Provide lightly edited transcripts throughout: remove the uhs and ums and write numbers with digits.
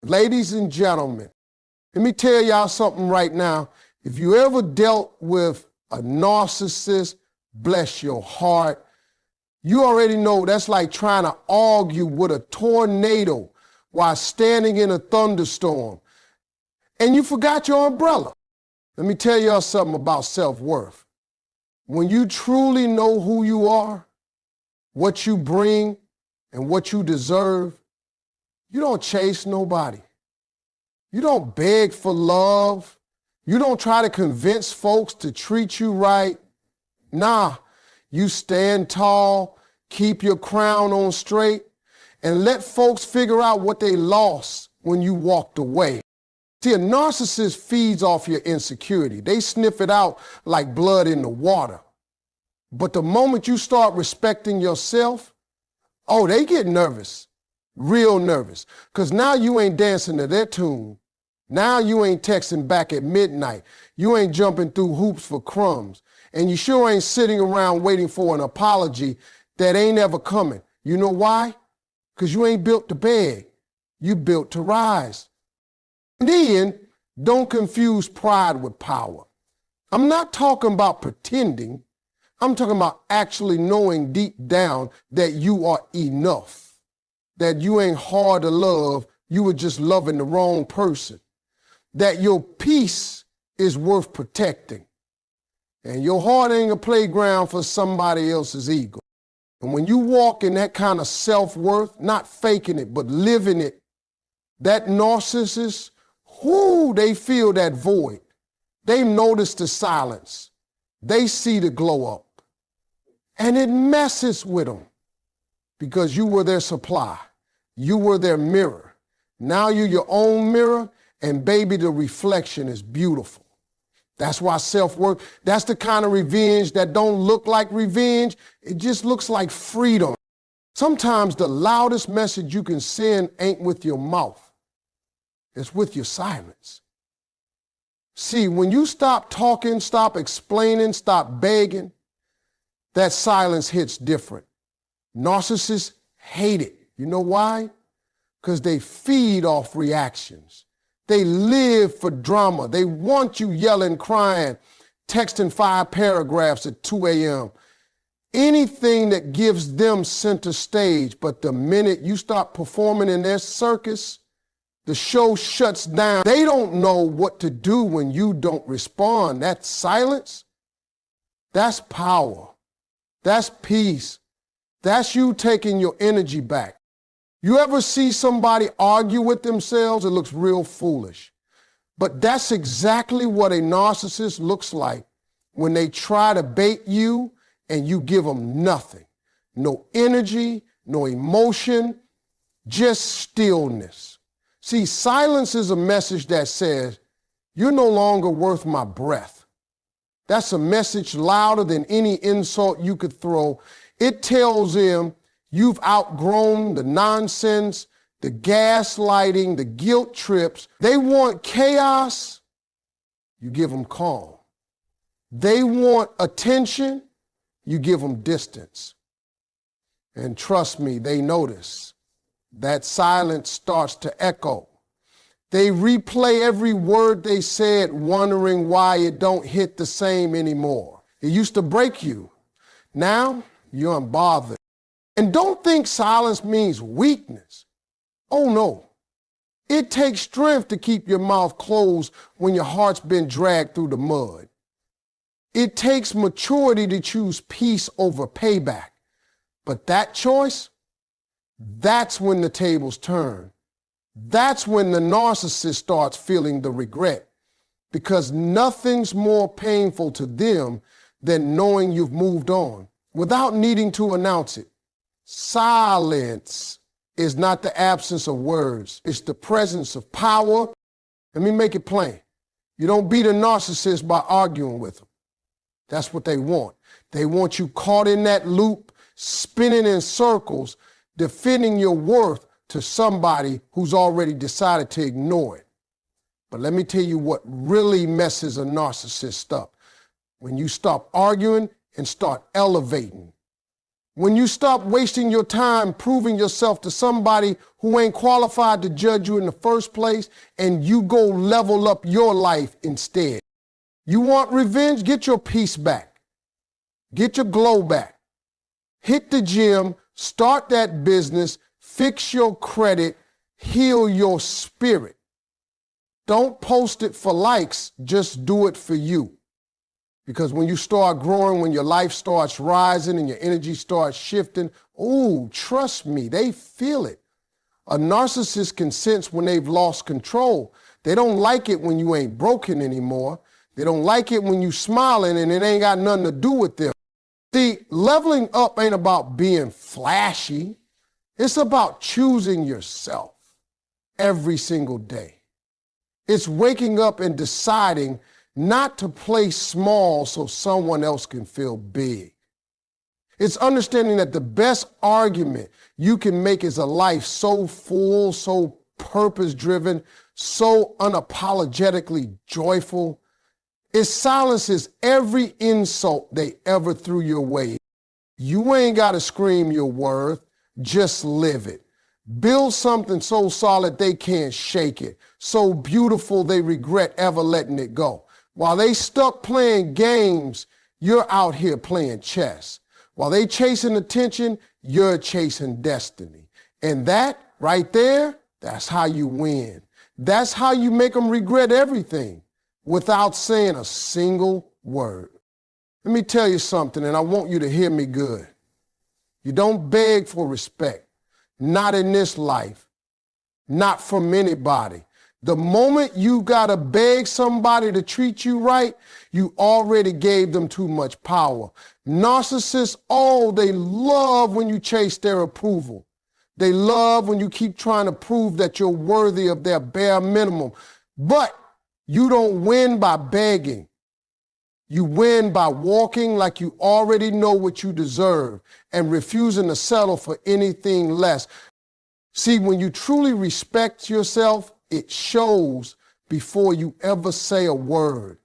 Ladies and gentlemen, let me tell y'all something right now. If you ever dealt with a narcissist, bless your heart, you already know that's like trying to argue with a tornado while standing in a thunderstorm. And you forgot your umbrella. Let me tell y'all something about self-worth. When you truly know who you are, what you bring, and what you deserve, you don't chase nobody. You don't beg for love. You don't try to convince folks to treat you right. Nah, you stand tall, keep your crown on straight, and let folks figure out what they lost when you walked away. See, a narcissist feeds off your insecurity. They sniff it out like blood in the water. But the moment you start respecting yourself, oh, they get nervous, real nervous, because now you ain't dancing to their tune. Now you ain't texting back at midnight. You ain't jumping through hoops for crumbs. And you sure ain't sitting around waiting for an apology that ain't ever coming. You know why? Because you ain't built to beg. You built to rise. And then, don't confuse pride with power. I'm not talking about pretending. I'm talking about actually knowing deep down that you are enough, that you ain't hard to love, you were just loving the wrong person, that your peace is worth protecting, and your heart ain't a playground for somebody else's ego. And when you walk in that kind of self-worth, not faking it, but living it, that narcissist, they feel that void. They notice the silence. They see the glow up. And it messes with them because you were their supply. You were their mirror. Now you're your own mirror, and baby, the reflection is beautiful. That's why self-worth, that's the kind of revenge that don't look like revenge. It just looks like freedom. Sometimes the loudest message you can send ain't with your mouth. It's with your silence. See, when you stop talking, stop explaining, stop begging, that silence hits different. Narcissists hate it. You know why? Because they feed off reactions. They live for drama. They want you yelling, crying, texting 5 paragraphs at 2 a.m. Anything that gives them center stage. But the minute you start performing in their circus, the show shuts down. They don't know what to do when you don't respond. That silence, that's power. That's peace. That's you taking your energy back. You ever see somebody argue with themselves? It looks real foolish. But that's exactly what a narcissist looks like when they try to bait you and you give them nothing. No energy, no emotion, just stillness. See, silence is a message that says, you're no longer worth my breath. That's a message louder than any insult you could throw. It tells them you've outgrown the nonsense, the gaslighting, the guilt trips. They want chaos, you give them calm. They want attention, you give them distance. And trust me, they notice. That silence starts to echo. They replay every word they said, wondering why it don't hit the same anymore. It used to break you. Now, you're unbothered. And don't think silence means weakness. Oh no. It takes strength to keep your mouth closed when your heart's been dragged through the mud. It takes maturity to choose peace over payback. But that choice, that's when the tables turn. That's when the narcissist starts feeling the regret, because nothing's more painful to them than knowing you've moved on without needing to announce it. Silence is not the absence of words. It's the presence of power. Let me make it plain. You don't beat a narcissist by arguing with them. That's what they want. They want you caught in that loop, spinning in circles, defending your worth to somebody who's already decided to ignore it. But let me tell you what really messes a narcissist up. When you stop arguing and start elevating. When you stop wasting your time proving yourself to somebody who ain't qualified to judge you in the first place, and you go level up your life instead. You want revenge? Get your peace back. Get your glow back. Hit the gym, start that business, fix your credit, heal your spirit. Don't post it for likes, just do it for you. Because when you start growing, when your life starts rising and your energy starts shifting, ooh, trust me, they feel it. A narcissist can sense when they've lost control. They don't like it when you ain't broken anymore. They don't like it when you smiling and it ain't got nothing to do with them. See, leveling up ain't about being flashy. It's about choosing yourself every single day. It's waking up and deciding not to play small so someone else can feel big. It's understanding that the best argument you can make is a life so full, so purpose-driven, so unapologetically joyful. It silences every insult they ever threw your way. You ain't got to scream your worth, just live it. Build something so solid they can't shake it, so beautiful they regret ever letting it go. While they stuck playing games, you're out here playing chess. While they chasing attention, you're chasing destiny. And that right there, that's how you win. That's how you make them regret everything without saying a single word. Let me tell you something, and I want you to hear me good. You don't beg for respect, not in this life, not from anybody. The moment you gotta beg somebody to treat you right, you already gave them too much power. Narcissists, oh, they love when you chase their approval. They love when you keep trying to prove that you're worthy of their bare minimum. But you don't win by begging. You win by walking like you already know what you deserve and refusing to settle for anything less. See, when you truly respect yourself, it shows before you ever say a word.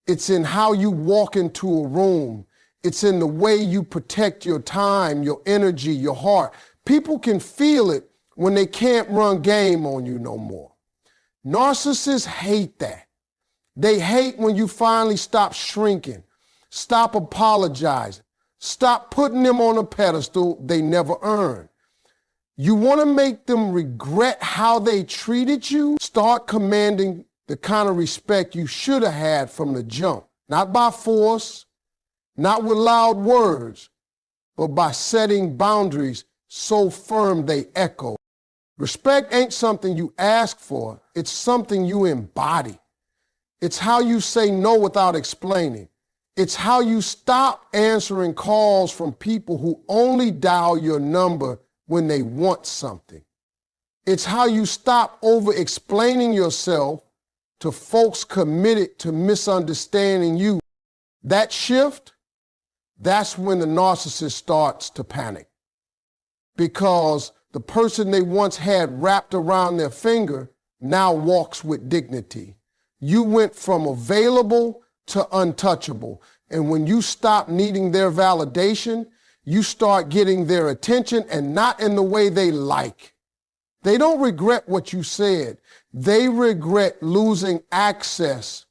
It's in how you walk into a room. It's in the way you protect your time, your energy, your heart. People can feel it when they can't run game on you no more. Narcissists hate that. They hate when you finally stop shrinking, stop apologizing, stop putting them on a pedestal they never earned. You want to make them regret how they treated you? Start commanding the kind of respect you should have had from the jump. Not by force, not with loud words, but by setting boundaries so firm they echo. Respect ain't something you ask for, it's something you embody. It's how you say no without explaining. It's how you stop answering calls from people who only dial your number when they want something. It's how you stop over-explaining yourself to folks committed to misunderstanding you. That shift, that's when the narcissist starts to panic. Because the person they once had wrapped around their finger now walks with dignity. You went from available to untouchable. And when you stop needing their validation, you start getting their attention, and not in the way they like. They don't regret what you said. They regret losing access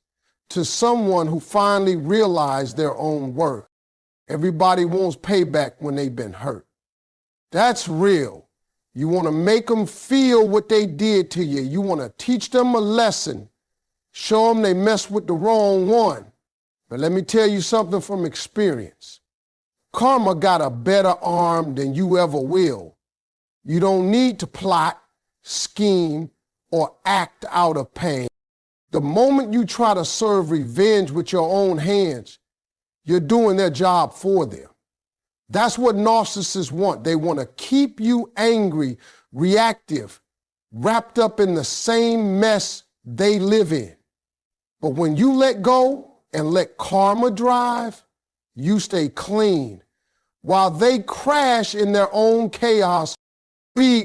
to someone who finally realized their own worth. Everybody wants payback when they've been hurt. That's real. You want to make them feel what they did to you. You want to teach them a lesson. Show them they messed with the wrong one. But let me tell you something from experience. Karma got a better arm than you ever will. You don't need to plot, scheme, or act out of pain. The moment you try to serve revenge with your own hands, you're doing their job for them. That's what narcissists want. They want to keep you angry, reactive, wrapped up in the same mess they live in. But when you let go and let karma drive, you stay clean. While they crash in their own chaos,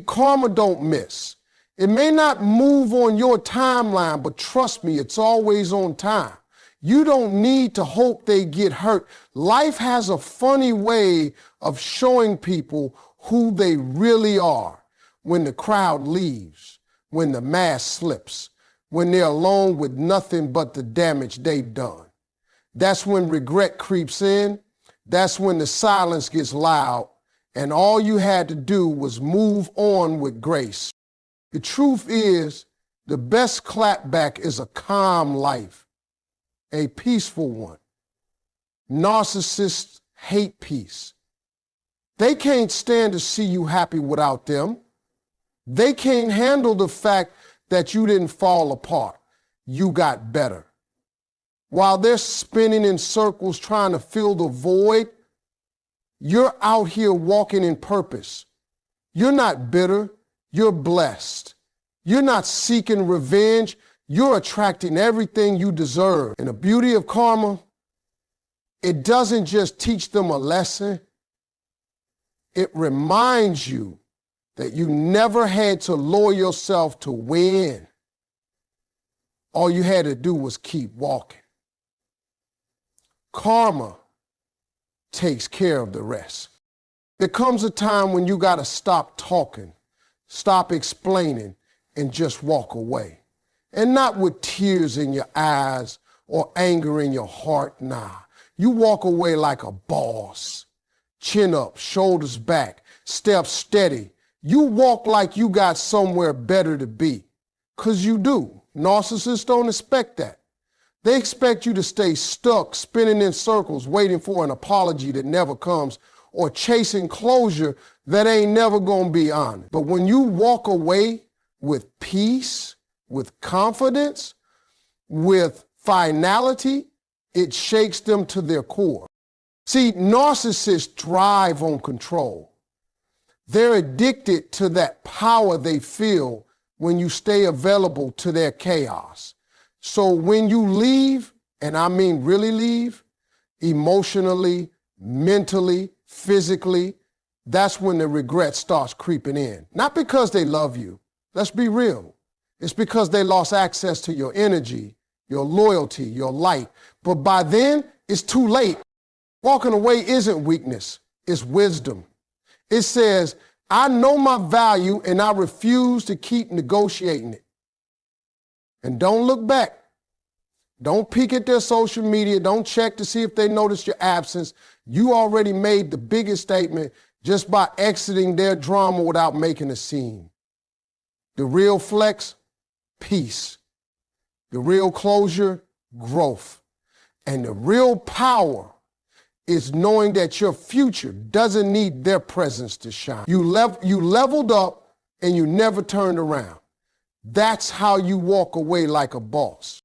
karma don't miss. It may not move on your timeline, but trust me, it's always on time. You don't need to hope they get hurt. Life has a funny way of showing people who they really are when the crowd leaves, when the mask slips, when they're alone with nothing but the damage they've done. That's when regret creeps in. That's when the silence gets loud, and all you had to do was move on with grace. The truth is, the best clapback is a calm life, a peaceful one. Narcissists hate peace. They can't stand to see you happy without them. They can't handle the fact that you didn't fall apart. You got better. While they're spinning in circles trying to fill the void, you're out here walking in purpose. You're not bitter. You're blessed. You're not seeking revenge. You're attracting everything you deserve. And the beauty of karma, it doesn't just teach them a lesson. It reminds you that you never had to lower yourself to win. All you had to do was keep walking. Karma takes care of the rest. There comes a time when you got to stop talking, stop explaining, and just walk away. And not with tears in your eyes or anger in your heart, nah. You walk away like a boss. Chin up, shoulders back, step steady. You walk like you got somewhere better to be. 'Cause you do. Narcissists don't expect that. They expect you to stay stuck, spinning in circles, waiting for an apology that never comes, or chasing closure that ain't never gonna be honest. But when you walk away with peace, with confidence, with finality, it shakes them to their core. See, narcissists thrive on control. They're addicted to that power they feel when you stay available to their chaos. So when you leave, and I mean really leave, emotionally, mentally, physically, that's when the regret starts creeping in. Not because they love you. Let's be real. It's because they lost access to your energy, your loyalty, your light. But by then, it's too late. Walking away isn't weakness, it's wisdom. It says, I know my value and I refuse to keep negotiating it. And don't look back. Don't peek at their social media. Don't check to see if they noticed your absence. You already made the biggest statement just by exiting their drama without making a scene. The real flex, peace. The real closure, growth. And the real power is knowing that your future doesn't need their presence to shine. You leveled up and you never turned around. That's how you walk away like a boss.